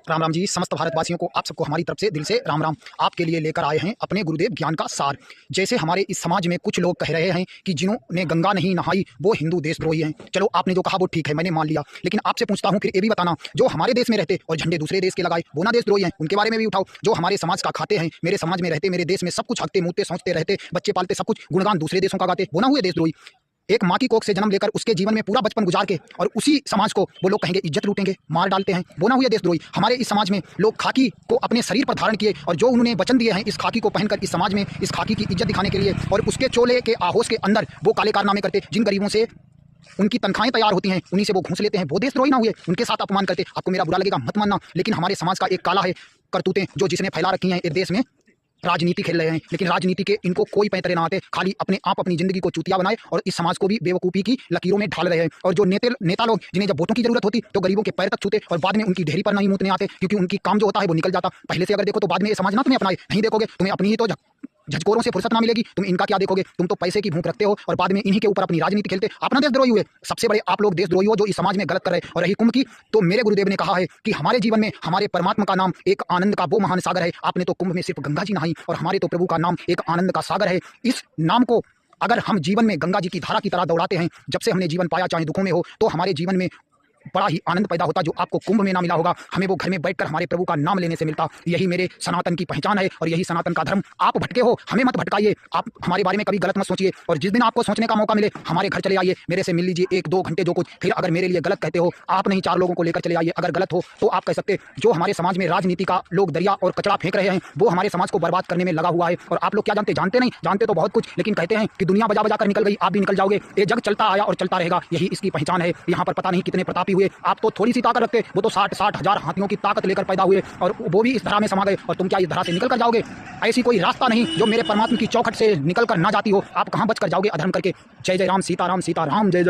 राम राम जी। समस्त भारतवासियों को आप सबको हमारी तरफ से दिल से राम राम। आपके लिए लेकर आए हैं अपने गुरुदेव ज्ञान का सार। जैसे हमारे इस समाज में कुछ लोग कह रहे हैं कि जिन्होंने गंगा नहीं नहाई वो हिंदू देशद्रोही हैं। चलो, आपने जो कहा वो ठीक है, मैंने मान लिया, लेकिन आपसे पूछता हूँ फिर ये भी बताना, जो हमारे देश में रहते और झंडे दूसरे देश के लगाए वो ना देशद्रोही हैं? उनके बारे में भी उठाओ। जो हमारे समाज का खाते हैं, मेरे समाज में रहते, मेरे देश में सब कुछ हकते मूते सोचते रहते, बच्चे पालते, सब कुछ गुणगान दूसरे देशों का गाते, वो ना हुए देशद्रोही? एक माँ की कोख से जन्म लेकर उसके जीवन में पूरा बचपन गुजार के और उसी समाज को वो लोग कहेंगे इज्जत लूटेंगे, मार डालते हैं, वो ना हुए देशद्रोही? हमारे इस समाज में लोग खाकी को अपने शरीर पर धारण किए और जो उन्होंने वचन दिए हैं इस खाकी को पहनकर इस समाज में इस खाकी की इज्जत दिखाने के लिए, और उसके चोले के आहोश के अंदर वो काले कारनामे करते, जिन गरीबों से उनकी तनख्वाहें तैयार होती हैं उन्हीं से वो घूस लेते हैं, वो देशद्रोही ना हुए? उनके साथ अपमान करते। आपको मेरा बुरा लगेगा, मत मानना, लेकिन हमारे समाज का एक काला है करतूतें जो जिसने फैला रखी हैं इस देश में। राजनीति खेल रहे हैं, लेकिन राजनीति के इनको कोई पैंतरे ना आते, खाली अपने आप अपनी जिंदगी को चूतिया बनाए और इस समाज को भी बेवकूफ़ी की लकीरों में ढाल रहे हैं। और जो नेता लोग जिन्हें जब वोटों की जरूरत होती तो गरीबों के पैर तक छूते और बाद में उनकी ढेरी पर नहीं मूतने आते, क्योंकि उनकी काम जो होता है वो निकल जाता। पहले से अगर देखो तो बाद में ये समाज ना तुम्हें अपनाए, नहीं देखोगे तुम्हें अपनी ही तो झचकोरों से फुर्सत ना मिलेगी। तुम इनका क्या देखोगे? तुम तो पैसे की भूख रखते हो और बाद में इन्हीं के ऊपर अपनी राजनीति खेलते, अपना देशद्रोही हुए। सबसे बड़े आप लोग देशद्रोही हो जो इस समाज में गलत कर रहे हैं। और रही कुंभ की, तो मेरे गुरुदेव ने कहा है कि हमारे जीवन में हमारे परमात्मा का नाम एक आनंद का वो महान सागर है। आपने तो कुंभ में सिर्फ गंगा जी नहाई और हमारे तो प्रभु का नाम एक आनंद का सागर है। इस नाम को अगर हम जीवन में गंगा जी की धारा की तरह दौड़ाते हैं, जब से हमने जीवन पाया चाहे दुखों में हो, तो हमारे जीवन में बड़ा ही आनंद पैदा होता, जो आपको कुंभ में ना मिला होगा। हमें वो घर में बैठकर हमारे प्रभु का नाम लेने से मिलता। यही मेरे सनातन की पहचान है और यही सनातन का धर्म। आप भटके हो, हमें मत भटकाइए। आप हमारे बारे में कभी गलत मत सोचिए, और जिस दिन आपको सोचने का मौका मिले हमारे घर चले आइए, मेरे से मिल लीजिए 1-2 घंटे जो कुछ। फिर अगर मेरे लिए गलत कहते हो, आप नहीं 4 लोगों को लेकर चले आइए। अगर गलत हो तो आप कह सकते, जो हमारे समाज में राजनीति का लोग दरिया और कचरा फेंक रहे हैं वो हमारे समाज को बर्बाद करने में लगा हुआ है। और आप लोग क्या जानते? जानते नहीं, जानते तो बहुत कुछ, लेकिन कहते हैं कि दुनिया बजा बजा कर निकल गई, आप भी निकल जाओगे। ये जग चलता आया और चलता रहेगा, यही इसकी पहचान है। यहाँ पर पता नहीं कितने प्रतापी हुए, आप तो थोड़ी सी ताकत रखते, वो तो 60 हजार हाथियों की ताकत लेकर पैदा हुए और वो भी इस धरा में समा गए। और तुम क्या इस धरा से निकल कर जाओगे? ऐसी कोई रास्ता नहीं जो मेरे परमात्मा की चौखट से निकल कर ना जाती हो। आप कहां बच कर जाओगे अधर्म करके? जय जय राम, सीताराम सीताराम, जय जय।